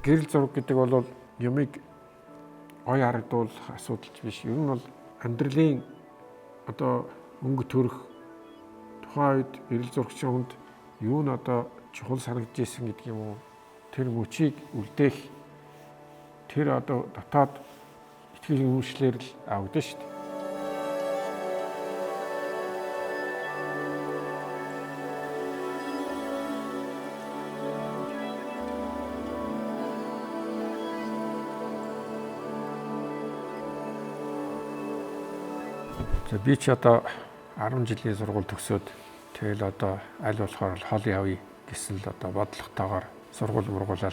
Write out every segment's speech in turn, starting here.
гэрэл зураг гэдэг бол юмыг ой харагдвал асуудалч биш. Ер нь бол амьдралын одоо өнгө төрөх тухайн үед гэрэл зурагчийн хүнд юу нь одоо чухал санагдж исэн гэдэг юм уу? Тэр мөчийг үлдээх тэр одоо дотоод итгэл үнэмшлэр л авагдана шүү дээ. За би ч одоо 10 жилийн сургууль төгсөөд тэгэл одоо аль болохоор хоол явъя гэсэн л одоо бодлоготойгоор сургууль мургуулаад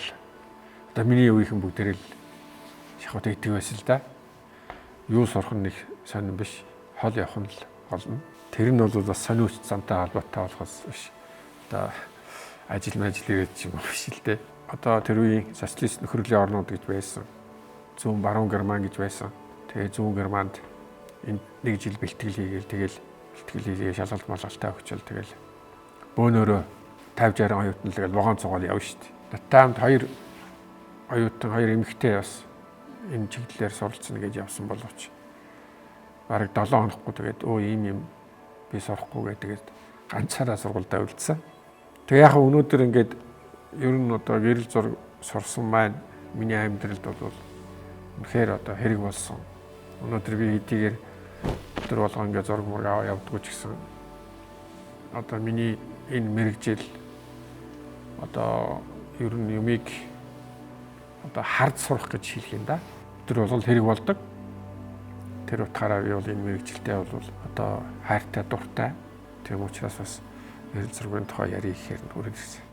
одоо миний үеийнхэн бүгдээрээ л шахаад идэх байсан л да. Юу сурах нь их сонирн биш. Хоол явах нь л болно. Тэр нь бол бас сониуч зантай холбоотой болохоос биш. Одоо ажил ирээд ч юм уу биш л дээ. Одоо тэр үеийн социалист нөхрөлийн орнууд гэж байсан. Зүүн баруун Герман гэж байсан. Тэгээ зүүн Германд энэ нэг жил бэлтгэл хийгээл тэгэл бэлтгэл хийгээ шалгалт малгалтаа өгчөөл тэгэл бөөнөрөө 50-60 оюутан л тэгэл вагон цугаал явна шүү дээ. Натаамд 2 оюутан 2 эмэгтэй бас энэ чиглэлээр суралцна гэж явсан боловч бараг 7 хонохгүй тэгээд ийм юм би сурахгүй тэгээд ганцаараа сургуультай үлдсэн. Тэгээ яг өнөөдөр ингээд ер нь одоо гэрэл зураг сурсан маань миний амьдралд бол үнэхээр одоо хэрэг болсон. Өнөөдөр би хэдийгээр өдөр болгоо ингээд зураг мураг явдггүй ч гэсэн одоо миний энэ мэрэгжил одоо ер нь юмыг одоо хард сурах гэж хэлэх юм да. Өдөр болгол хэрэг болдог. Тэр утгаараа би бол энэ мэрэгжилтэй бол одоо хайртай дуртай. Тийм учраас бас гэрэл зургийн тухай ярих гэхээр хүрээд ирсэн.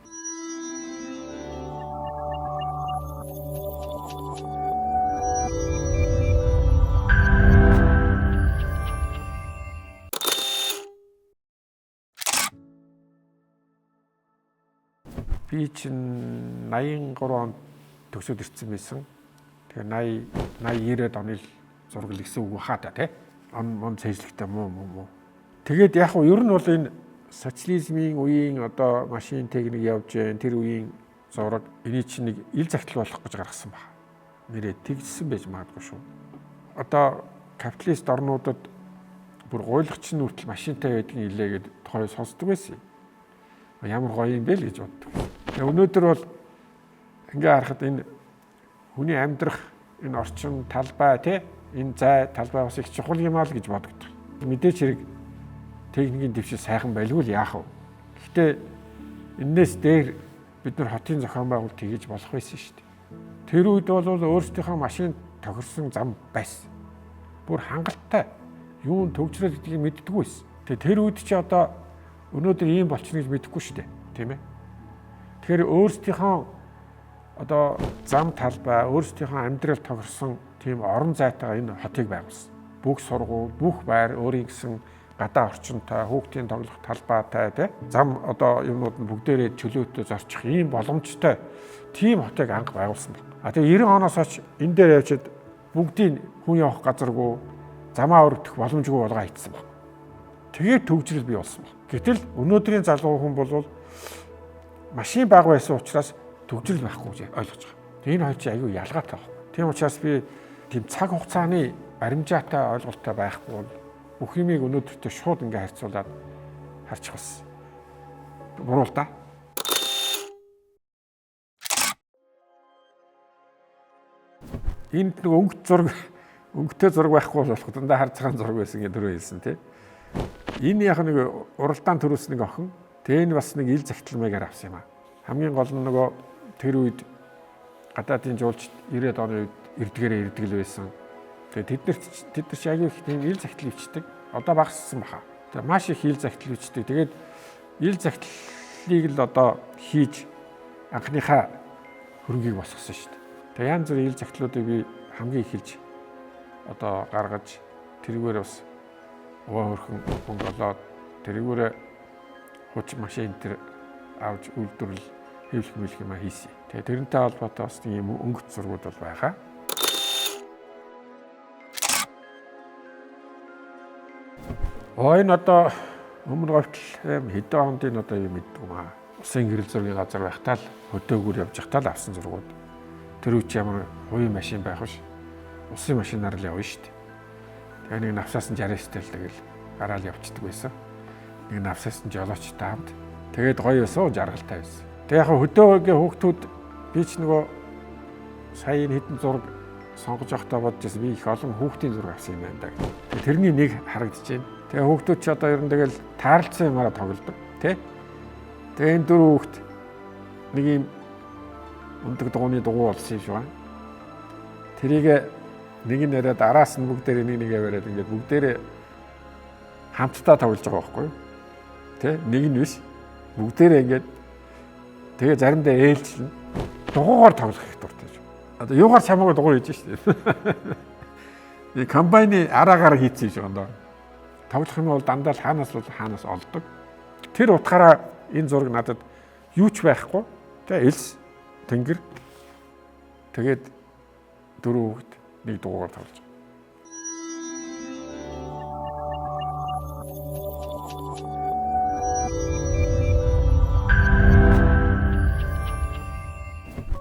Би чинь 83 онд төгсөөд ирсэн байсан. Тэгээ 80 90-ад оны зураг л гэсэн үг хаа та тий. Он цэжлэгтэй муу. Тэгээд яг нь ер нь бол энэ социализмын үеийн одоо машин техник явж байгаа тэр үеийн зураг эний чинь нэг ил захидал болох гэж гаргасан байна. Нэрээ тэгсэн байж магадгүй шүү. Одоо капиталист орнуудад бүр гуйлгч нь хүртэл машинтай байдгийн илээгээд тухай сонсдог байсан. Ямар гоё юм бэ л гэж боддог. Өнөөдөр бол ингээ харахад энэ хүний амьдрах энэ орчин талбай тий энэ зай талбай бас их чухал юм аа л гэж бодогддог. Мэдээч хэрэг техникийн дэвшил сайхан байлгүй л яах вэ? Гэхдээ энэс дээр бид нар хотын зохион байгуулалт хийж болох байсан шүү дээ. Тэр үед бол өөрсдийнхөө машин тохирсон зам байсан. Бүр хангалттай юун төвчрөл гэдгийг мэддэггүй байсан. Тэгээ тэр үед чи одоо өнөөдөр ийм болчихно гэж мэдэхгүй шүү дээ. Тийм ээ. Тэгэхээр өөрсдийнхөө одоо зам талбай, өөрсдийнхөө амьдрал тохирсон тийм орон зайтайгаа энэ хотыг байгуулсан. Бүх сургууль, бүх байр өөрийн гэсэн гадаа орчинтой, хүүхдийн тоглох талбайтай тий зам одоо юмнууд нь бүгдээрээ чөлөөтэй зорчих ийм боломжтой тийм хотыг анх байгуулсан байна. Тэгээ 90 оноос хойш энэ дээр явчихэд бүгдийн хүн явах газаргүй, замаа өргөх боломжгүй болгоо хийцсэн байна. Тэгээд төвжрэл бий болсон байна. Гэтэл өнөөдрийн залуу хүн бол машин бага байсан учраас төгжрөл байхгүй гэж ойлгож байгаа. Энэ хоёр чинь аюу ялгаатай байна. Тийм учраас би тийм цаг хугацааны баримжаатай ойлголттой байхгүй бол бүх юмыг өнөөдөртөө шууд ингээ харьцуулаад харчих бас буруу л да. Энд нэг өнгөтэй зураг байхгүй болох дандаа хар цагаан зураг байсан гэдэг дөрөв хэлсэн тий. Энэ яг нэг уралдаан төрөөс нэг охин. Тэгээ энэ бас нэг ил захидалмайгаар авсан юм аа. Хамгийн гол нь нөгөө тэр үед гадаадын жуулч 90-ад оны үед ирдгээрээ байсан. Тэгээ тэд нар ч аягүй их тийм ил захидал өвчтөг. Одоо багассан баха. Тэгээ маш их ил захидал өвчтөг. Тэгээд ил захидлыг л одоо хийж анхныхаа хөрөнгийг босгосон шүү дээ. Тэгээ янз бүрийн ил захидлуудыг би хамгийн их хэлж одоо гаргаж тэрүүгээр бас хөрхөн болоод тэрүүгээр хуч машин тэр авч үйлдвэрлэл хэвлэх юм хийсэн. Тэгээ тэрнтэй холбоотой бас тийм өнгөт зургууд бол байгаа. Энэ одоо өмнө говьтл хэдэн хоногийн одоо юм мэддэг юм аа. Усын гэрэл зургийн газар байхдаа л хөдөөгөр явж байхдаа л авсан зургууд. тэр үуч ямар хувийн машин байх биш. Усын машинаар л явна шүү дээ. Тэгээ нэг навсаас нь 60-тэй л тэгэл гараал явцдаг байсан. Нэг навсаас нь жолоочтой хамт. Тэгээд гоё суу жаргалтай байсан. Тэгээ яг хөдөөгийн хүүхдүүд би ч нөгөө сая хэдэн зураг сонгож явахдаа бодож би их олон хүүхдийн зураг авсан юм байна да. Тэрний нэг харагдаж байна. Тэгээ хүүхдүүд ч одоо ер нь тэгэл таарлцсан юмараа тоглодог тий. Тэгээ энэ дөрөв хүүхд нэг юм өндөг дууны дугуй болсон юм шиг байна. Тэрийг нэг нь яриад араас нь бүгдээр нэг яриад ингээд бүгдээр хамтдаа тоглож байгаа байхгүй юу? Тэ нэг нь биш. Бүгдээр ингээд тэгээ заримдаа ээлжлэн дугуйгаар тоглох их дуртай шүү. Одоо юугаар чамаагүй дугуй хийж шүү дээ. Нэг комбайны араагаар хийцэн шүү гоо. Тоглох юм бол дандаа л хаанаас олдог. Тэр утгаараа энэ зураг надад юу ч байхгүй. Тэ элс тэнгэр тэгээд дөрөв хүүхэд нэг дугуйгаар тоглож байгаа.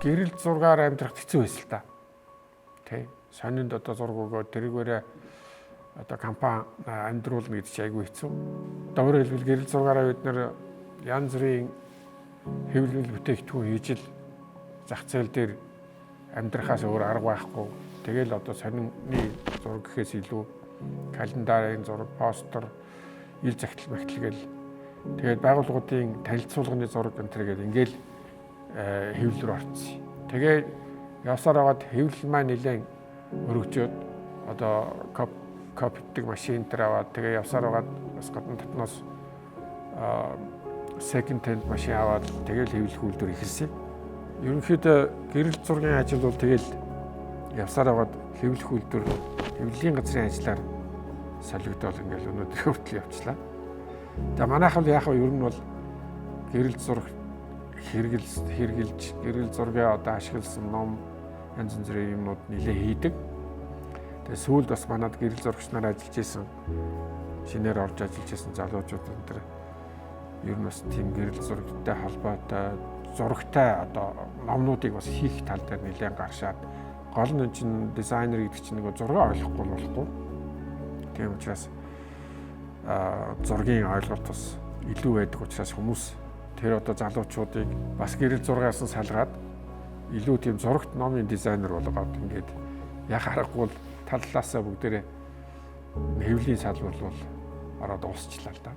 Гэрэл зургаар амьдрах хэцүү байсан л да. Тэ сонинд одоо зураг өгөө тэрүүгээрээ одоо компани амьдруулна гэдэг чинь айгүй хэцүү. Өөрөөр хэлбэл гэрэл зургаараа бид нэр янз бүрийн хэвлэл бүтээгдэхүүн хийж л зах зээл дээр амьдрахаас өөр арга байхгүй. Тэгэл одоо сонины зураг гэхээс илүү календарын зураг, постэр, ил захидал мэгтлгээл тэгээд байгууллагуудын танилцуулганы зураг энэ төргээд ингээл хэвлэл рүү орсон. Тэгээд явсаар байгаад хэвлэл маань нэлээд өргөжөөд одоо копидэг машин дээр аваад тэгээд явсаар байгаад бас гадна татнаас second hand машин аваад тэгээд хэвлэх үйлдвэр ихэлсэн. Ерөнхийдөө гэрэл зургийн ажил бол тэгэл явсаар байгаад хэвлэх үйлдвэр хэвлэлийн газрын ажлаар солигдоод ингээл өнөөдөр хүртэл явчлаа. За манайх бол яг ер нь бол гэрэл зураг хэрэгжилж гэрэл зургаа одоо ашигласан ном янз бүрийн юмнууд нэлээ хийдэг. Тэгээ сүүлд бас манад гэрэл зурагч нар ажиллаж исэн шинээр орж ажиллаж исэн залуучууд энэ ер нь бас тийм гэрэл зурагтай холбоотой зурагтай одоо номнуудыг бас хийх тал дээр нэлээд гаршаад гол нь чинь дизайнер гэдэг чинь нэг зураг ойлгохгүй болохгүй. Тийм учраас зургийн ойлголт бас илүү байдаг учраас хүмүүс тэр одоо залуучуудыг бас гэрэл зургаас нь салгаад илүү тийм зурагт номын дизайнер болгоод ингээд яг харахгүй бол таллаасаа бүгдээрээ хэвлийн салбар бол ороод уусчлаа л да.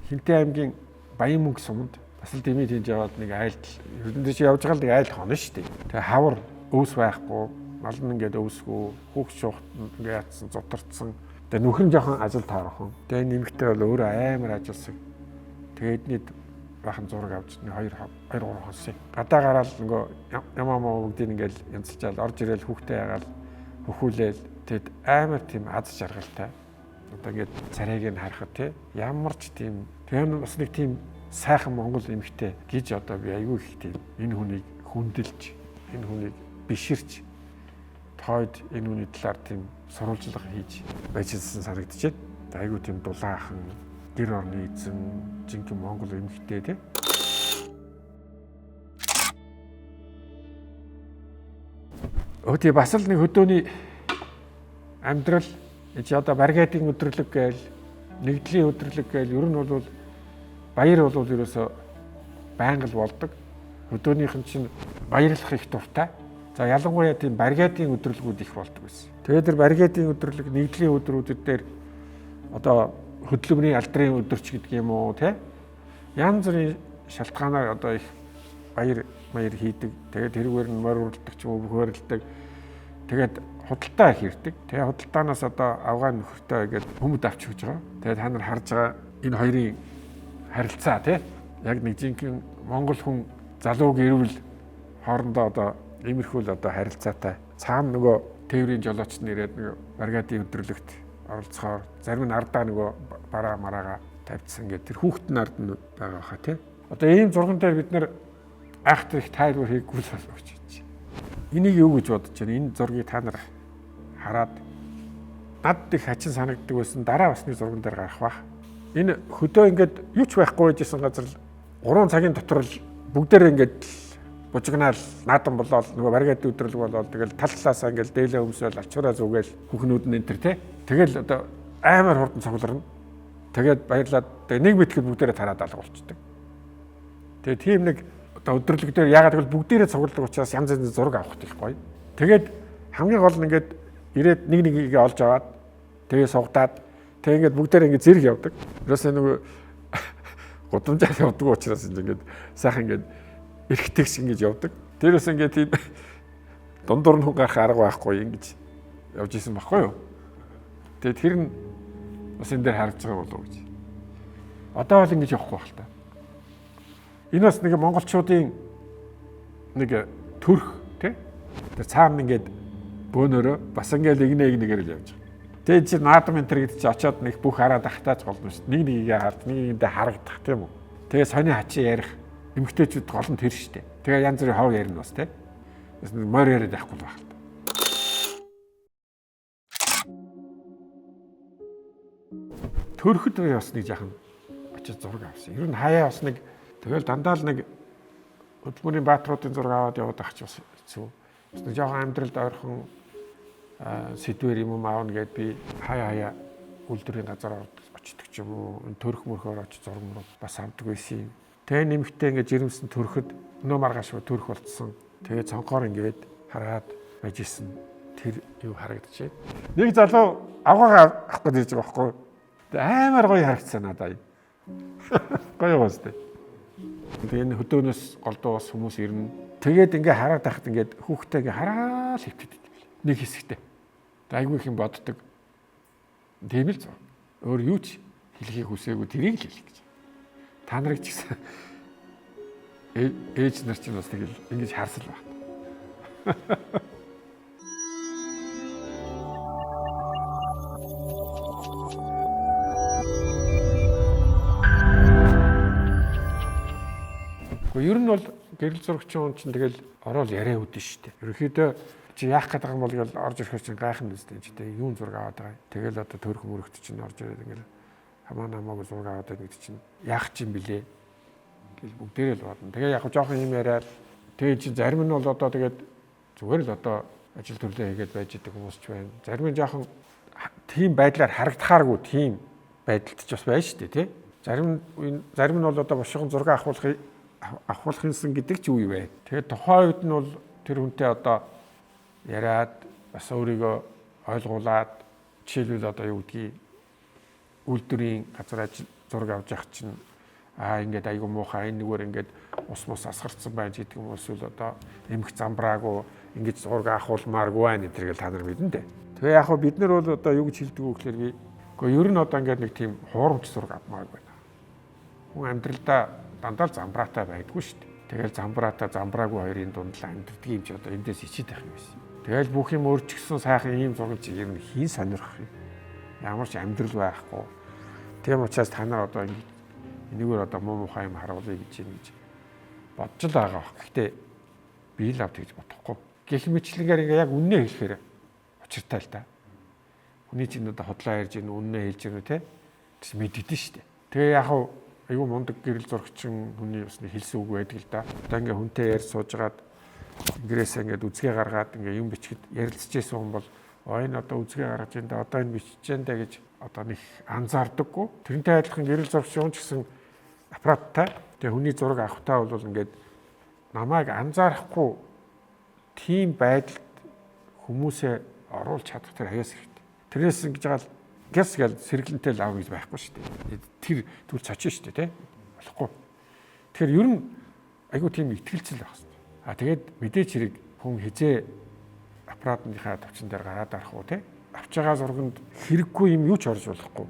Хинтээ аймгийн Баян-Мөнгө суманд бас л дэмий тэнд яваад нэг айлт ердөө чи явж байгаа л нэг айл хонно шүү дээ. Тэгээ хавар өвс байхгүй, мал нь ингээд өвсгүй, хүүхд шуухт ингээд ятсан, зутарцсан. Тэгээ нөхөр нь жоохон ажил таархан. Тэгээ нэмэгтэй бол өөрөө амар ажилласан. Тэгээ эднийд бахан зураг авч 2-3 хонсон. Гадаа гараад нөгөө ямаа бүгдийг ингээд янзлчаал орж ирээл хүүхдээ ягаал хөхүүлээл тэгэд амар тийм аз жаргалтай. Одоо ингээд царайг нь харахад тий ямар ч тийм тэр бас нэг тийм сайхан монгол эмэгтэй гэж одоо би айгүй их тийм энэ хүнийг хүндэлж энэ хүнийг биширч тойд энэ хүний талаар тийм сурвалжлага хийж байжсэн санагдчихэв. Айгүй тийм дулаахан гэр орны эзэн жинхэнэ монгол эмэгтэй тий. Өөдөө бас л нэг хөдөөний амьдрал чи одоо баригадын өдрөлөг гээл нэгдлийн өдрөлөг гээл ер нь бол баяр бол ерөөсө байнга л болдог. Хөдөөнийх нь чинь баярлах их дуртай. За ялангуяа тийм баригадын өдрөлгүүд их болдог байсан. Тэгээд тэр баригадын өдрөлөг нэгдлийн өдрүүдэд дээр одоо хөдөлмөрийн алдрын өдөрч гэдэг юм уу те янз бүрийн шалтгаанаар одоо их баяр хийдэг. Тэгээд тэрүүгээр нь морь уралдаг ч юм уу бөхөөрөлдөг. Тэгээд худалдаа их ирдэг. Тэгээ худалдаанаас одоо авгаа нөхөртөө ингээд хүмүүд авч өгч байгаа. Тэгээ та нар харж байгаа энэ хоёрын харилцаа тий яг нэг жинхэнэ монгол хүн залуу гэрвэл хоорондоо одоо иймэрхүү л одоо харилцаатай. Цаана нөгөө тээврийн жолооч нь ирээд нөгөө баригадын өдрөлөгт оролцохоор зарим нь ардаа нөгөө бараа мараага тавьчихсан гэдэг тэр хүүхэд нард нь байгаа хаа тий. Одоо ийм зурган дээр бид нэр айхтар их тайлбар хийггүй л болж байна. Энийг юу гэж бодож байна? Энэ зургийг та нар хараад над их хачин санагддаг байсан дараа басны зурган дээр гарах бах. Энэ хөдөө ингээд юу ч байхгүй байжсэн газар 3 цагийн дотор л бүгдээр ингээд бужигнаал наадам болоод нөгөө баригад өдрөлг болоод тэгэл тал талаасаа ингээд дээлээ өмсөөл ачуураа зүгээл хүүхнүүд нь энэ төр те. Тэгэл одоо амар хурдан цугларна. Тэгээд баярлаад тэгээ нэг битгэд бүгдээрээ тараад алга болчдөг. Тэгээ тийм нэг одоо өдрөлг дээр ягаад гэвэл бүгдээрээ цугладаг учраас янз янзын зураг авах их гоё. Тэгээд хамгийн гол нь ингээд ирээд нэг нэгийг олж аваад тэгээ сугадаад тэгээ ингээд бүгдээрээ ингээд зэрэг явдаг. Ерөөсөө нөгөө гудамжаар явдаг учраас ингээд сайхан ингээд эргэдэг шиг ингэж явдаг. Тэрээс ингээд тийм дундуур нь хүн гарах арга байхгүй ингэж явж исэн байхгүй юу. Тэгээд тэр нь бас энэ дээр харагдаж байгаа болов уу гэж. Одоо бол ингэж явахгүй байх л та. Энэ бас нэг монголчуудын нэг төрх тий. Тэр цаана ингээд бөөнөрөө бас ингээд нэгээр л явж байгаа. Тэгээд чи наадам энэ төр гэдэг чи очиод нэг бүх хараад ахтааж голно шүү дээ. Нэг нэгийг хард, нэг нэгэндээ харагдах тийм үү. Тэгээд сони хачи ярих эмгтээчүүд гол нь тэр шүү дээ. Тэгээ янз бүрийн хов ярина бас тий. Бас морь яриад байхгүй байх л та. Төрөхөд би бас нэг жаахан очиж зураг авсан. Ер нь хаяа бас нэг тэгэл дандаа л нэг хөдөлмөрийн баатруудын зураг аваад яваад ах ч бас хэцүү. Бас нэг жаахан амьдралд ойрхон сэдвэр юм аавна гэд би хаяа үйлдвэрийн газар очдөг ч юм уу. Энэ төрөх мөрхөөр очиж зураг мөр бас авдаг байсан юм. Тэгээ нэмэгтэй ингээд жирэмсэн төрөхөд өнөө маргааш төрөх болцсон. Тэгээ цонхоор ингээд хараад байж исэн. Тэр юу харагдчихэ. Нэг залуу авгаа авах гэж ирж байгаа байхгүй. Амар гоё харагдсан надад. Гоё гоостэй. Тэгээ энэ хөдөөнөөс голдуу бас хүмүүс ирнэ. Тэгээд ингээ хараад тахад ингээд хүүхдээ ингээ хараад хөвтөд. Нэг хэсэгтээ. Айгүй их юм боддог. Тийм л зов. Өөр юу ч хэлхийг хүсээгүй тэрийг л хэлэх гэж. Та нарыг ч гэсэн ээж нар ч бас тэгэл ингэж харсал байна. Ер нь бол гэрэл зурагчин хүн чинь тэгэл ороод яриа үүдэн шүү дээ. Ерөнхийдөө чи яах гэдэг юм бол тэгэл орж ирэх чинь гайхан дэстэй чи тэгээ юун зураг аваад байгаа. Тэгэл одоо төрх мөрөгт чинь орж ирээд ингээл хамаа намаагүй зураг аваад байдаг чинь яах чинь блэ гэж бүгдээрээ л бодно. Тэгээ яг жоохон юм яриад тэгээ чи зарим нь бол одоо тэгээд зүгээр л одоо ажил төрлөө хийгээд байж идэг хүмүүс ч байна. Зарим нь жоохон тийм байдлаар харагдахааргүй тийм байдалд ч бас байна шүү дээ тий. Зарим нь бол одоо бошгон зураг авахулах юмсан гэдэг ч үе бай. Тэгээд тухайн үед нь бол тэр хүнтэй одоо яриад бас өөрийгөө ойлгуулад жишээлбэл одоо юу гэдгийг үйлдвэрийн газар зураг авч явах чинь ингээд айгүй муухай энэ нэгээр ингээд ус асгарцсан байж гэдэг юм эсвэл одоо эмх замбраагүй ингэж зураг авахулмааргүй байна гэдэргээл та нар мэднэ дээ. Тэгээ яг хөө бид нар бол одоо юу гэж хэлдэг вэ гэхээр би үгүй ер нь одоо ингээд нэг тийм хуурамч зураг авмаар байна. Хүн амьдралдаа дандаа замбраатай байдгүй шүү дээ. Тэгэл замбраатай замбраагүй хоёрын дунд л амьдрдаг юм чи одоо эндээс ичээд байх юм байсан. Тэгэл бүх юм өөрчлөсөн сайхан ийм зураг чи ер нь хийн сонирхох юм. Ямар ч амьдрал байхгүй. Тийм учраас та нар одоо энэгээр одоо муу мухай юм харуулъя гэж юм гэж бодж л байгаа баг. Гэхдээ би л авт гэж бодохгүй. Гэх мэтлэгээр ингээ яг үннээ хэлэхээр учиртай л та. Хүний чинь одоо хотлоо ярьж ийн үннээ хэлж ийн үү те. Тэс мэддэн шүү дээ. Тэгээ яг айгүй мундаг гэрэл зурагчин хүний бас нэг хэлсэн үг байдаг л да. Одоо ингээ хүнтэй ярьж суужгаад ингээрээсээ ингээд үзгээ гаргаад ингээ юм бичгэд ярилцчихсэн хүн бол энэ одоо үзгээ гаргаж энэ одоо энэ биччихэндэ гэж одоо нэг анзаардаггүй. Тэрнтэй адилхан гэрэл зурагчин ч гэсэн аппараттай. Тэгээ хүний зураг авахтаа бол ингээд намайг анзаарахгүй тийм байдалд хүмүүсээ оруулж чадах тэр хаяас хэрэгтэй. Тэрнээс ингэж байгаа л гэс гэл сэргэлэнтэй л аав гэж байхгүй шүү дээ. Тэр түл цочин шүү дээ, тий? Болохгүй. Тэгэхээр ер нь айгүй тийм ихтгэлцэл байх хэрэгтэй. Тэгээд мэдээч хэрэг хүн хизээ аппаратныхаа төвчөн дээр гараад арах уу, тий? Авч байгаа зурганд хэрэггүй юм юу ч орж болохгүй.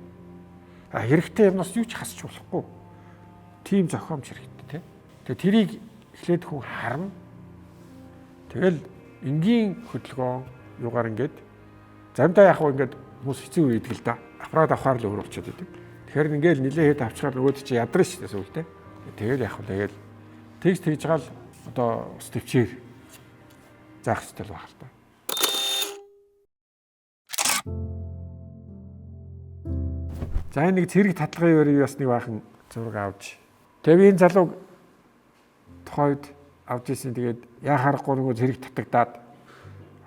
Хэрэгтэй юмнаас юу ч хасч болохгүй. Тийм зохиомж хэрэгтэй, тий? Тэгээд тэрийг эхлээд хүн харна. Тэгэл энгийн хөдөлгөөн юугаар ингээд заримдаа яг ингээд хүмүүс хэцүү үйдэг л да. Аппарат авахаар л өөр болчиход байдаг. Тэгэхээр ингээл нилээхэд авчихаар нөгөөд чи ядраа шүү дээ сүултээ. Тэгэл яг тэгэл тэгж байгаа л одоо ус төвчээр заах хэрэгтэй л байх л та. За нэг цэрэг татлагын өрөө бас нэг баахан зураг авч Тэгээ би энэ залууг тухайд авч ирсэн. Тэгээд яа харахгүй нөгөө зэрэг татагдаад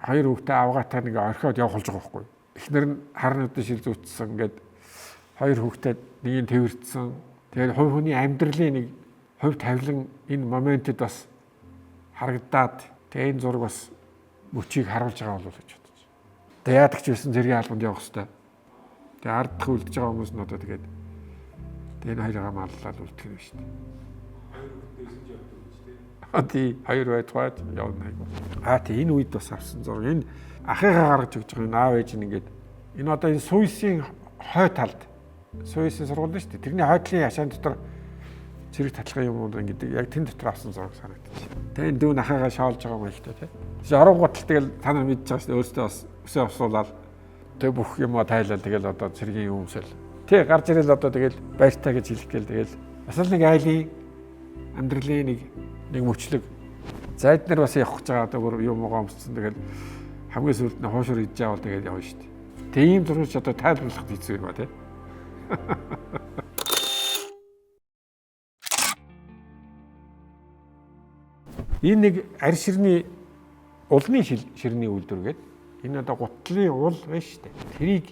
хоёр хүүхдээ авгаатаа нэг орхиод явах болж байгаа байхгүй. Эхнэр нь харнуудын шил зүүцсэн. Ингээд хоёр хүүхдээ нэг нь тэрвэрдсэн. Тэгээд хувь хүний амьдралын нэг хувь тавилан энэ моментэд бас харагдаад тэгээ энэ зураг бас мөчийг харуулж байгаа болов гэж бодож. Тэгээ яадаг ч байсан зэргийн албанд явах хэрэгтэй. Тэгээ ардах үлдэж байгаа хүмүүс нь одоо тэгээд энэ хоёроо маллаад үлдэх юм шүү дээ. Тий хоёр байдгаад явна айгу. Тий энэ үед бас авсан зураг. Энэ ахыгаа гаргаж өгч байгаа энэ аав ээж нь ингээд энэ одоо энэ Суйсийн хой талд Суйсийн сургууль шүү дээ. Тэрний хойдлын хашаан дотор зэрэг татлагын юм уу ингээд яг тэн дотор авсан зураг санагдчих. Тэгээ энэ дүүн ахыгаа шоолж байгаа юм ихтэй тий. Орон гутал тэгэл та нар мэдж байгаа шүү дээ. Өөртөө бас өсөө авсуулаад тэг бүх юм тайлал тэгэл одоо цэргийн юмсэл. Тий гарч ирэл одоо тэгэл баяртай гэж хэлэх гээл тэгэл бас л нэг айлын амьдралын нэг мөчлөг зайд нар бас явах гэж байгаа одоо юм угаа өмссөн тэгэл хамгийн сүүлд нь хуушур идж байгаа бол тэгэл явна шүү дээ. Тэг ийм зургууч одоо тайлбарлах хэцүү юм ба тий. Энэ нэг арь ширний улны ширний үйлдвэр гэдэг. Энэ одоо гутлын уул байна шүү дээ. Тэрийг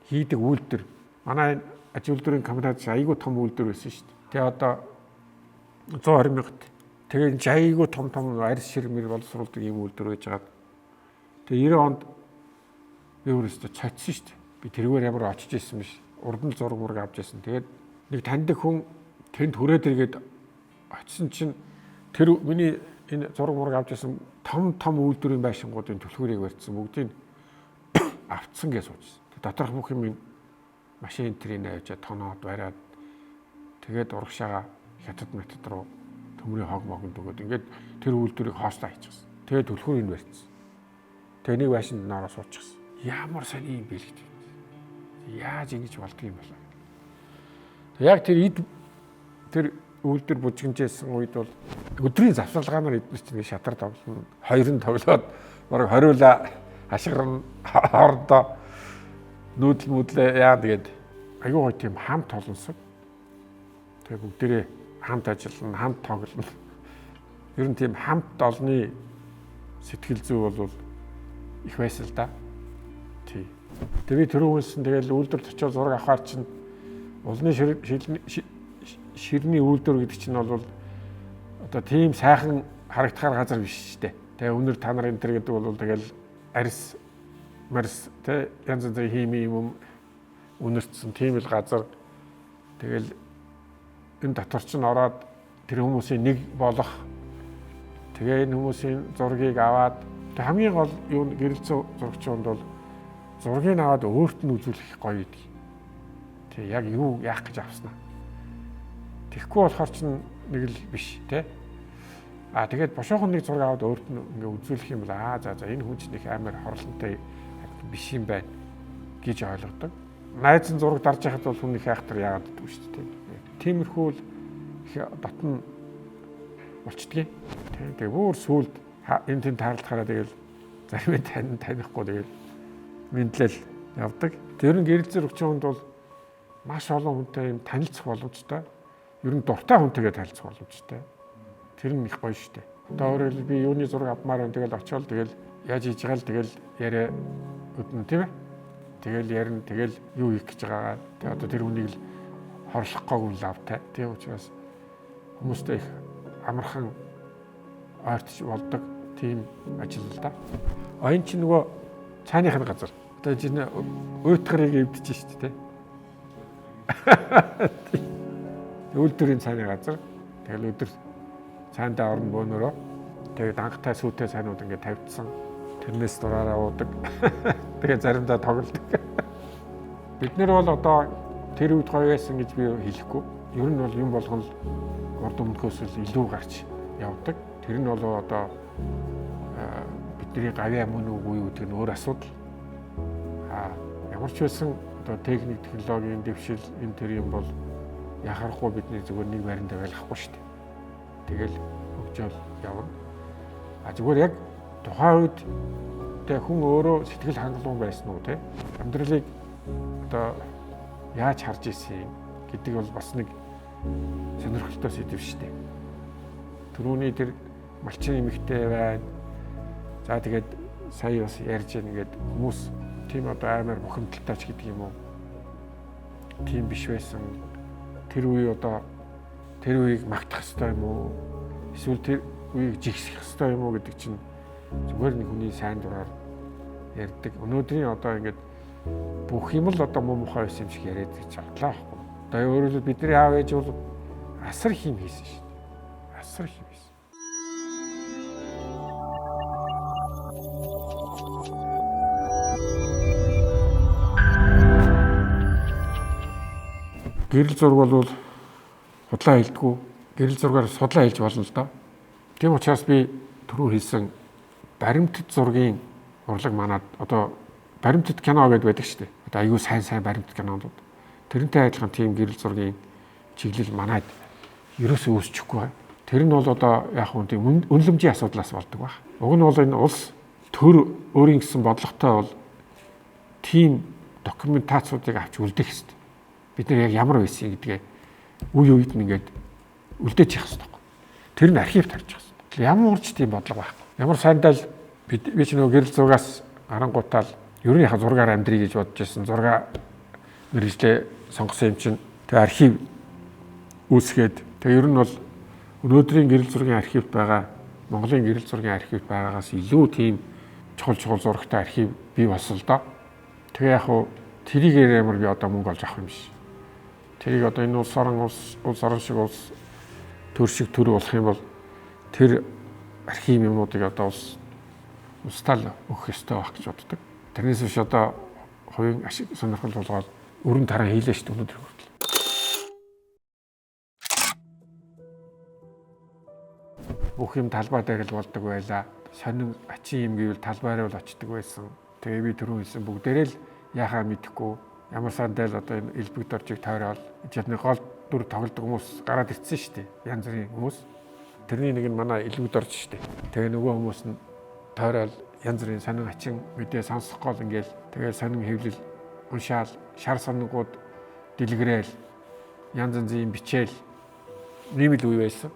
хийдэг үйлдвэр. Манай аж үйлдвэрийн компаниуд айгүй том үйлдвэр байсан шүү дээ. Тэгээ одоо 120 мянгат. Тэгээ айгүй том арь ширмэр боловсруулдаг ийм үйлдвэр байж байгаа. Тэгээ 90 онд би өөрөөсөө цоцсон шүү дээ. Би тэргээр ямар очиж ирсэн биш. Урд нь зураг мураг авч ирсэн. Тэгээд нэг таньдаг хүн тэнд хүрээд иргээд очисон чинь тэр миний энэ зураг мураг авч ирсэн том үйлдвэрийн байшингуудын түлхүүрийг барьсан бүгдийг автсан гэж суужсэн. Доторх бүх юм машин трийн авчаад тоноод бариад тэгээд урагшаага хятад метод руу төмрийн хог могонд өгөөд ингээд тэр үйлдвэрийг хоослоо хийчихсэн. Тэгээд түлхүүрийг барьсан. Тэгээд нэг байшинд нороо суучихсан. Ямар сони юм бэ гэж. Яаж ингэж болдго юм бэ? Яг тэр үйлдвэр бүжигнжсэн үед бол өдрийн завсарлагаанаар эдгээр чинь шатар тоглоно. Хоёр нь тоглоод бараг хориула хашгирна хоорондоо нүүдлээ яа тэгээд аюу гой тийм хамт толонсог. Тэгээд бүгдээрээ хамт ажиллана, хамт тоглоно. Ер нь тийм хамт олны сэтгэл зүй бол их байсан л да. Тий. Тэгээд би түрүүнсэн тэгэл үйлдвэрт очиод зураг авахар чинь улны ширний үйлдвэр гэдэг чинь бол одоо тийм сайхан харагдахаар газар биш шүү дээ. Тэгээ өнөр та нар энэ төр гэдэг бол тэгэл арьс марс тэ янз бүрийн хими юм өнөртсөн тийм л газар. Тэгэл энэ дотор чинь ороод тэр хүмүүсийн нэг болох. Тэгээ энэ хүмүүсийн зургийг аваад хамгийн гол юу гэрэлцээ зурагчунд бол зургийг аваад өөрт нь үзүүлэх гоё гэдэг. Тэг яг юу яах гэж авснаа. Тэгэхгүй болохоор ч нэг л биш тий. Тэгээд бошоохон нэг зураг аваад өөрт нь ингээ үзүүлэх юм бол за энэ хүн чинь их амар хорлонтой биш юм байна гэж ойлгодог. Найз нь зураг дарж яхад бол хүн их айхтар яагаад гэдэг шүү дээ. Тиймэрхүү л их дотн болчдгийг. Тэгээ бүр сүлд энэ тэнд таарлахаараа тэгэл зарим нь танихгүй тэгэл мэдлэл явдаг. Тэр нь гэрэл зурагчинд бол маш олон хүнтэй юм танилцах боломжтой. Ер нь дуртай хүнтэйгээ танилцах боломжтой. Тэр нь их гоё шүү дээ. Одоо өөрөөр би юуны зураг авмаар байна тэгэл очиод тэгэл яаж хийж байгаа л тэгэл яриа өднө тийм ээ. Тэгэл ярина тэгэл юу хийх гэж байгаагаа. Тэгээ одоо тэр хүнийг л хорлохгүй л автай. Тийм учраас хүмүүстэй их амархан ойртож болдог тийм ажил л да. Оюун чи нөгөө цааных нь газар. Одоо чинь уйтгарыг эвдэж шүү дээ. Үйлдвэрийн цааны газар. Тэгэл өдөр цаандаа орно бөөнөрөө. Тэгээд анхтай сүйтэй цаанууд ингээд тавьдсан. Тэрнээс дураараа уудаг. Тэгээд заримдаа тоглодог. Бид нэр бол одоо тэр үед гоё байсан гэж би хэлэхгүй. Ер нь бол юм болгоно урд өмнөхөөс л илүү гарч явдаг. Тэр нь бол одоо бидний гавьяа мөн үгүй юу гэдэг нь өөр асуудал. Ямар ч байсан одоо техник технологийн дэвшил энэ төр юм бол яхахгүй бидний зүгээр нэг байранд байлгахгүй шүү дээ. Тэгэл хөгжөөл явна. Зүгээр яг тухайн үед тэ хүн өөрөө сэтгэл хангалуун байсан уу те? Амьдралыг одоо яаж харж ирсэн гэдэг бол бас нэг сонирхолтой сэдв шүү дээ. Түрүүний тэр малчин эмэгтэй байна. За тэгээд сая бас ярьж байгаа ингээд хүмүүс тийм одоо аймаар бухимдалтай ч гэдэг юм уу. Тийм биш байсан. Тэр үе одоо тэр үеийг магтах хэрэгтэй юм уу? Эсвэл тэр үеийг жигсэх хэрэгтэй юм уу гэдэг чинь зүгээр нэг хүний сайн дураар ярьдаг. Өнөөдрийн одоо ингээд бүх юм л одоо муу мухай байсан юм шиг яриад гэж бодлоо байхгүй. Одоо өөрөөр бидний аав ээж бол асар хим хийсэн шүү дээ. Асар хим хийсэн. Гэрэл зураг бол худлаа хэлдэггүй. Гэрэл зургаар судлаа хэлж болно л доо. Тийм учраас би түрүү хэлсэн баримтат зургийн урлаг манад одоо баримтат кино гэдээ байдаг шүү дээ. Одоо аюу сайн баримтат кинонууд. Тэрнтэй адилхан тийм гэрэл зургийн чиглэл манайд ерөөсөө үүсчихгүй байна. Тэр нь бол одоо яг хүн тийм үнэлэмжийн асуудлаас болдог баг. Уг нь бол энэ улс төр өөрийн гэсэн бодлоготой бол тийм документацуудыг авч үлдэх хэрэгтэй. Бид нар яг ямар байсан гэдгээ үе үед нь ингээд үлдээж явах хэрэгтэй. Тэр нь архивд харж байгаа хэрэгтэй. Ямар ч тийм бодлого байхгүй. Ямар сайндаа л би ч нөгөө гэрэл зургаас харангуутаал ер нь яг зургаар амьдрий гэж бодож байсан. Зураг мэргэжлээ сонгосон юм чинь тэг архив үүсгээд тэг ер нь бол өнөөдрийн гэрэл зургийн архивд байгаа Монголын гэрэл зургийн архивд байгаагаас илүү тийм чухал зурагтай архив бий болсон л доо. Тэгээ яг хуу тэрийг ямар би одоо мөнгө олж авах юм биш. Тэрийг одоо энэ улс орон шиг улс төр шиг төр болох юм бол тэр архив юмнуудыг одоо устдал өгөх ёстой байх гэж боддог. Тэрнээс биш одоо хувийн ашиг сонирхол болгоод өрн тараа хийлээ шүү дээ өнөөдөр хүртэл. Бүх юм талбай дээр л болдог байлаа. Сонин ачин юм гэвэл талбайраа л очдөг байсан. Тэгээ би түрүү хэлсэн бүгдээрээ л яхаа мэдэхгүй ямар сандаа л одоо энэ элбэг доржиг тойроод жидний гол дүр тоглодог хүмүүс гараад ирсэн шүү дээ. Янз бүрийн хүмүүс. Тэрний нэг нь манай элбэг дорж шүү дээ. Тэгээ нөгөө хүмүүс нь тойроод янз бүрийн сонин ачин мэдээ сонсох гол ингээл тэгээ сонин хэвлэл уншаал шар сонгууд дэлгрээл янз янзын бичээл ийм л үе байсан.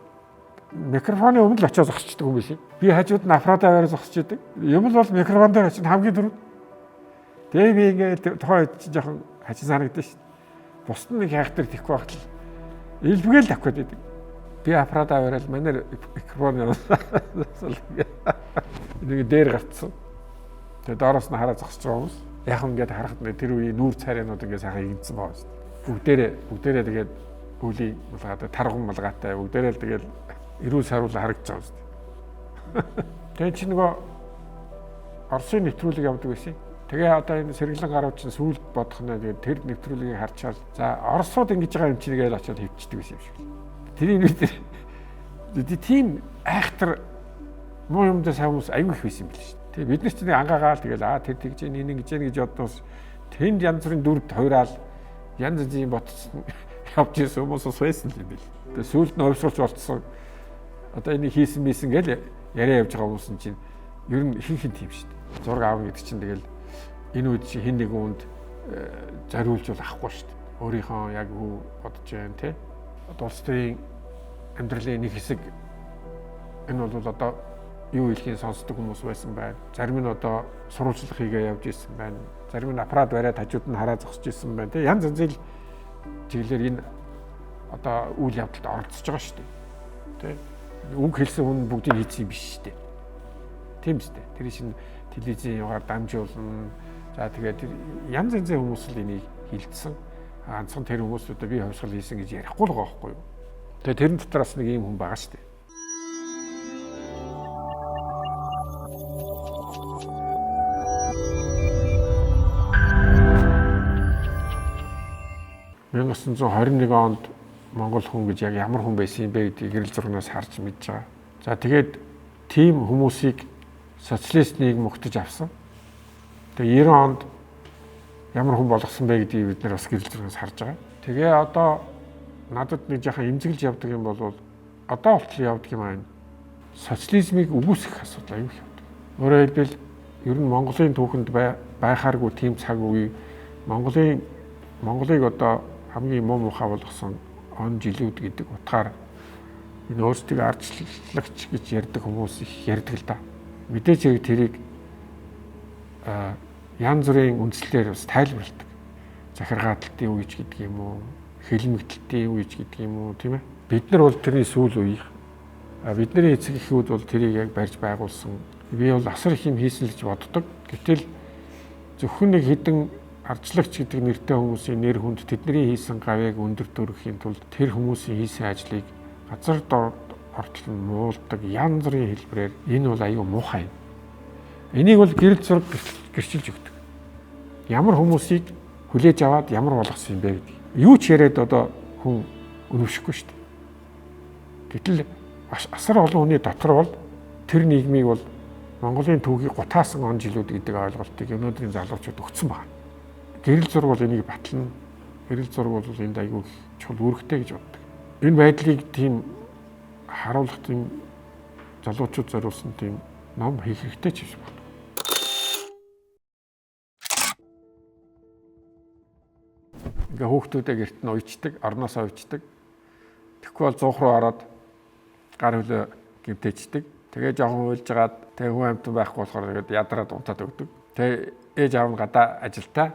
Микрофоны өмнө л очиж зогсчихдаг юм биш. Би хажууд нь аппаратаа барьж зогсчихдаг. Юм л бол микрофон дээр очиж хамгийн дөрөв. Тэгээ би ингээд тухайн үед жоохон хажи санагдсан шүү дээ. Бусд нь хайхтар тэхгүй багтал элбгээл авах гээд байдаг. Би аппаратаа бариад манай микрофоны нэг дээр гарцсан. Тэгээ доороос нь хараа зогсож байгаа хүмүүс. Яг ингээд харахад тэр үеийн нүүр царайнууд ингээд сайхан игдсэн байгаа шүү дээ. Бүгдээрээ тэгээд үлийн малгаатай тарган малгаатай бүгдээрээ л тэгээд эрүүл саруулаа харагдаж байгаа шүү дээ. Тэгээ чи нөгөө Оросын нэвтрүүлэг явдаг байсан. Тэгээ одоо энэ сэргэлэн гарууд чинь сүүлд бодох нь тэгээд тэр нэвтрүүлгийг харчаал за Оросууд ингэж байгаа юм чинь гээл очиод хөвчдөг байсан юм шиг. Тэрийг бид тийм айхтар муу юмдаа сайн хүмүүс аюу их байсан юм биш. Тэгээ бид нар ч нэг ангаагаал тэгэл тэр тэгж энэ ингэж гэж боддоос тэнд янз бүрийн дүрд тойраал янз янзын ботсон явж ирсэн хүмүүс ус байсан юм бэл. Тэгээ сүүлд нь овсруулж болцсон. Одоо энийг хийсэн мийсэн гээл яриа явж байгаа хүмүүс чинь ер нь хин тийм шүү дээ. Зураг аавна гэдэг чинь тэгэл энэ үед чи хин нэг үнд зориулж бол авахгүй шүү дээ. Өөрийнхөө яг юу бодож байна те. Одоо улс төрийн амьдралын нэг хэсэг энэ бол одоо юу хэлхийг сонсдог хүмүүс байсан байна. Зарим нь одоо сурвалжлах хийгээ явж исэн байна. Зарим нь аппарат бариад хажууд нь хараа зогсож исэн байна. Тэ янз янзын чиглэлээр энэ одоо үйл явдалд оролцож байгаа шүү дээ. Тэ үг хэлсэн хүн бүгдийг хийсэн юм биш шүү дээ. Тийм шүү дээ. Тэр чинь телевизийн югаар дамжуулна. За тэгээд янз янзын хүмүүс л энийг хилцсэн. Ганцхан тэр хүмүүсүүдээ би хувьсгал хийсэн гэж ярихгүй л байгаа байхгүй юу. Тэгээд тэрэн дотор бас нэг ийм хүн байгаа шүү дээ. 1921 онд Монгол хүн гэж яг ямар хүн байсан юм бэ гэдгийг гэрэл зургаас харж мэдж байгаа. За тэгээд тийм хүмүүсийг социалист нийгэм өгтөж авсан. Тэгээ 90 онд ямар хүн болгосон бэ гэдгийг бид нар бас гэрэл зургаас харж байгаа. Тэгээ одоо надад нэг жоохон эмзэглэж явдаг юм бол одоо болтол явдаг юм аа. Социализмыг үгүйсгэх асуудал аюул явдаг. Өөрөөр хэлбэл ер нь Монголын түүхэнд байхааргүй тийм цаг үе Монголыг одоо хамгийн муу мухай болгосон он жилүүд гэдэг утгаар энэ өөрсдөө арчлагч гэж ярьдаг хүмүүс их ярьдаг л да. Мэдээж яг тэрийг янз бүрийн үндслээр бас тайлбарладаг. Захиргааталтын үеч гэдэг юм уу, хэлмэгдэлтийн үеч гэдэг юм уу, тийм ээ. Бид нар бол тэрний сүүл үеийг бидний эцэг эхүүд бол тэрийг яг барьж байгуулсан. Би бол асар их юм хийсэн л гэж боддог. Гэтэл зөвхөн нэг хідэн арчлагч гэдэг нэртэй хүмүүсийн нэр хүнд тэдний хийсэн гавьяаг өндөр төрөхийн тулд тэр хүмүүсийн хийсэн ажлыг газар ортол нь муулдаг янз бүрийн хэлбэрээр энэ бол аюу муухай юм. Энийг бол гэрэл зураг гэрчилж өгдөг. Ямар хүмүүсийг хүлээж аваад ямар болгосон юм бэ гэдэг. Юу ч яриад одоо хүн өнөвшөхгүй шүү дээ. Гэтэл асар олон хүний дотор бол тэр нийгмийг бол Монголын түүхийг гутаасан он жилүүд гэдэг ойлголтыг өнөөдрийн залуучууд өгсөн байна. Гэрэл зураг бол энийг батлана. Гэрэл зураг бол энд аюу чухал үүрэгтэй гэж боддог. Энэ байдлыг тийм харуулах тийм залуучууд зориулсан тийм ном хийх хэрэгтэй ч юм байна. Ингээ хүүхдүүдээ гэрт нь уйчдаг, орноосоо уйчдаг. Тэгэхгүй бол зуух руу ороод гар хөлөө гимтээчдэг. Тэгээ жоохон уйлжгаад тэгээ хүн амтан байхгүй болохоор тэгээд ядраад унтаад өгдөг. Тэгээ ээж аав нь гадаа ажилтаа.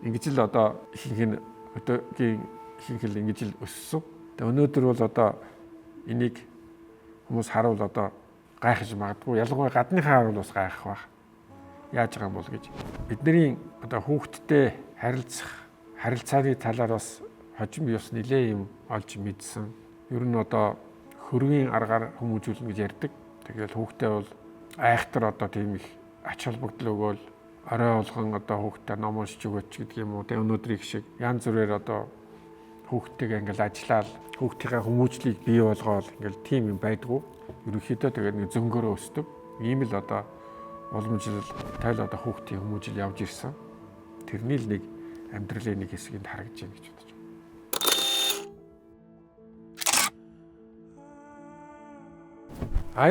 Ингэж л одоо ихэнх нь өдөөгийн ихэнх л ингэж л өссөн. Тэгээ өнөөдөр бол одоо энийг хүмүүс харуул одоо гайхаж магадгүй. Ялангуяа гадныхаа харуул бас гайхах байх. Яаж байгаа юм бол гэж. Бидний одоо хүүхдтэй харилцааны талаар бас хожим ёс нэлээ юм олж мэдсэн. Ер нь одоо хөргийн аргаар хүмүүжүүлнэ гэж ярьдаг. Тэгэл хүүхдээ бол айхтар одоо тийм их ач холбогдол өгөөл орой болгон одоо хүүхдээ ном уншиж өгөөч гэдэг юм уу. Тэгээ өнөөдрийг шиг янз бүрээр одоо хүүхдтэйгээ ингээл ажиллаад хүүхдийнхээ хүмүүжлийг бий болгоол ингээл тийм юм байдгүй. Ерөнхийдөө тэгээд нэг зөнгөөрөө өсдөг. Ийм л одоо уламжлал тайл одоо хүүхдийн хүмүүжил явж ирсэн. Тэрний л нэг амьдралын нэг хэсгийг харагдаж байна гэж бодож байна.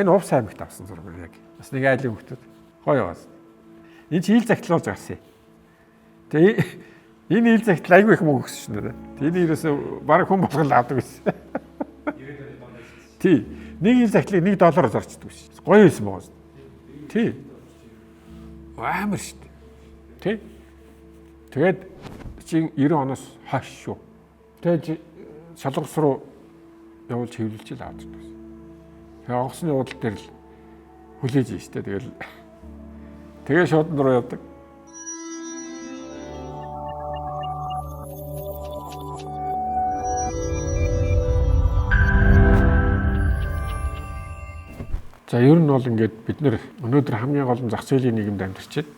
Энэ Увс аймагт авсан зураг яг. Бас нэг айлын хүүхдүүд гоё яваас. Энэ чи ил загтлуулж гарсан. Тэгээ энэ ил загтал айгүй их мөнгө өгсөн шнэ. Тэгээ ерөөсөө баг хүн болгол авдаг гэсэн. 90 доллар. Тий. Нэг ил загтлыг $1 зарчдаг шээ. Гоё байсан боо. Тий. Амар шүү дээ. Тий. Тэгээд чи 90 оноос хойш шүү. Тэгээд шалгуурс руу явуулж хэвлүүлж л авдаг гэсэн. Тэгээ онгоцны уудал дээр л хүлээж ийштэй. Тэгээ шууд руу явдаг. За ер нь бол ингээд бид нэр өнөөдөр хамгийн гол нь зах зээлийн нийгэмд амьдарч байна.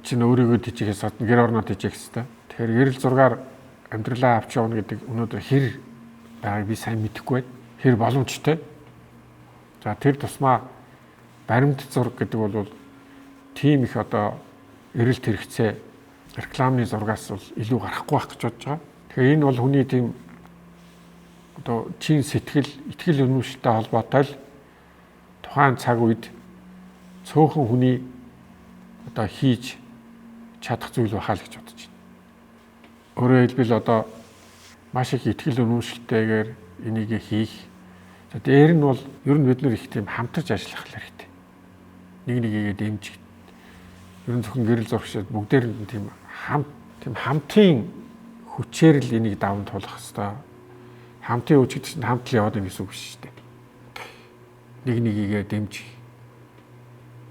Чинь өөрийгөө тийчээс гадна гэр орноо тийчих хэвээр. Тэгэхээр гэрэл зургаар амьдралаа авч явна гэдэг өнөөдөр хэр байгааг би сайн мэдэхгүй байна. Хэр боломжтой. За тэр тусмаа баримт зураг гэдэг бол тийм их одоо эрэлт хэрэгцээ рекламны зургаас бол илүү гарахгүй байх гэж бодож байгаа. Тэгэхээр энэ бол хүний тийм одоо чин сэтгэл, итгэл үнэмшилтэй холбоотой л тухайн цаг үед цөөхөн хүний одоо хийж чадах зүйл байхаа л гэж бодож байна. Өөрөөр хэлбэл одоо маш их итгэл үнэмшилтэйгээр энийг хийх. За дээр нь бол ер нь бид нар их тийм хамтарч ажиллах хэрэгтэй. Нэг нэгийгээ дэмжих. Ер нь зөвхөн гэрэл зурагчид бүгдээр нь тийм хамтын хүчээр л энийг даван туулах хэрэгтэй. Хамтын хүч гэдэг чинь хамт л яваад байна гэсэн үг шүү дээ. Нэг нэгийгээ дэмжих.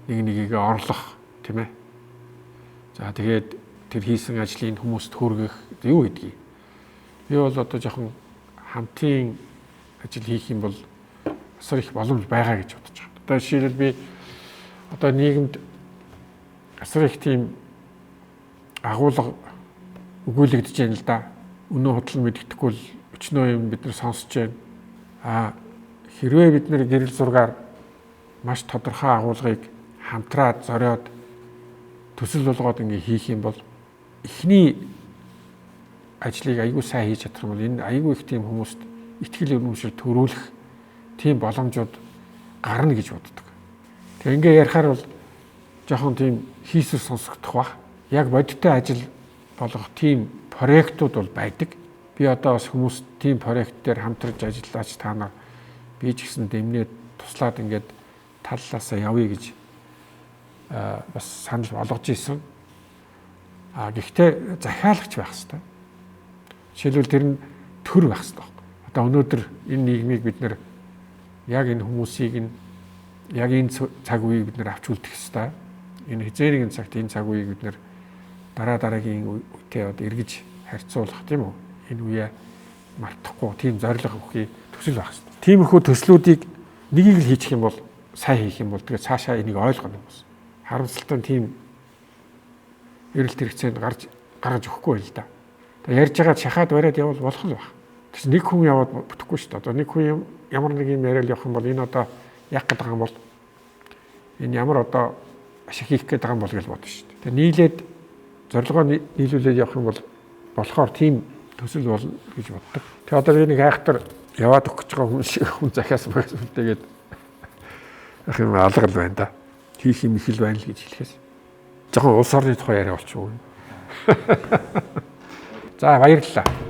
Нэг нэгийгээ орлох, тийм ээ. За тэгээд тэр хийсэн ажлыг хүмүүст хүргэх юу гэдгийг. Би бол одоо жоохон хамтын ажил хийх юм бол асар их боломж байгаа гэж бодож байна. Одоо жишээлбэл би одоо нийгэмд асар их тийм агуулга өгүүлэгдэж байна л да. Өнөө худлан мэддэхгүй л өчнөө юм бид нар сонсож байна. Хэрвээ бид нар гэрэл зургаар маш тодорхой агуулгыг хамтраад зориод төсөл болгоод ингээ хийх юм бол эхний ажлыг аягүй сайн хийж чадах юм бол энэ аягүй их тийм хүмүүст итгэл үнэмшил төрүүлэх тийм боломжууд гарна гэж боддог. Тэгээ ингээ ярихаар бол жоохон тийм хийсвэр сонсогдох бах. Яг бодиттой ажил болгох тийм проектууд бол байдаг. би одоо бас хүмүүс team проект дээр хамтарч ажиллаж та нар би ч гэсэн дэмнээд туслаад ингээд таллаасаа явъя гэж бас санал болгож исэн. Гэхдээ захиалагч байх хэрэгтэй. Жишээлбэл тэр нь төр байх хэрэгтэй. Одоо өнөөдөр энэ нийгмийг бид нэр яг энэ хүмүүсийг нь яг энэ цаг үеийг бид нэр авч үлдэх хэрэгтэй. Энэ хизээрийн цагт энэ цаг үеийг бид нэр дараагийн үетэй одоо эргэж харьцуулах тийм үү? Энэ үеэ мартахгүй тийм зорилго өгөхий төсөл байх хэрэгтэй. Тиймэрхүү төслүүдийг нэгийг л хийчих юм бол сайн хийх юм бол тэгээд цаашаа энийг ойлгоно хүмүүс. Харамсалтай тийм эрэлт хэрэгцээнд гаргаж өгөхгүй байл да. Тэгээд ярьж байгаа шахаад бариад явал болох л байх. Тэгс нэг хүн яваад бүтэхгүй шүү дээ. Одоо нэг хүн ямар нэг юм яриад явах юм бол энэ одоо яг гэдэг юм бол энэ ямар одоо ашиг хийх гэдэг юм бол гэж бодно шүү дээ. Тэгээд нийлээд зорилгоо нийлүүлээд явах юм бол болохоор тийм төсөл болно гэж боддог. Тэгээд одоо би нэг хайхтар яваад өгөх гэж байгаа хүн шиг хүн захиас тэгээд ах юм алгал байна да. Хийх юм их л байна л гэж хэлэхээс. Жохон улс орны тухай яриа болчихгүй. За баярлалаа.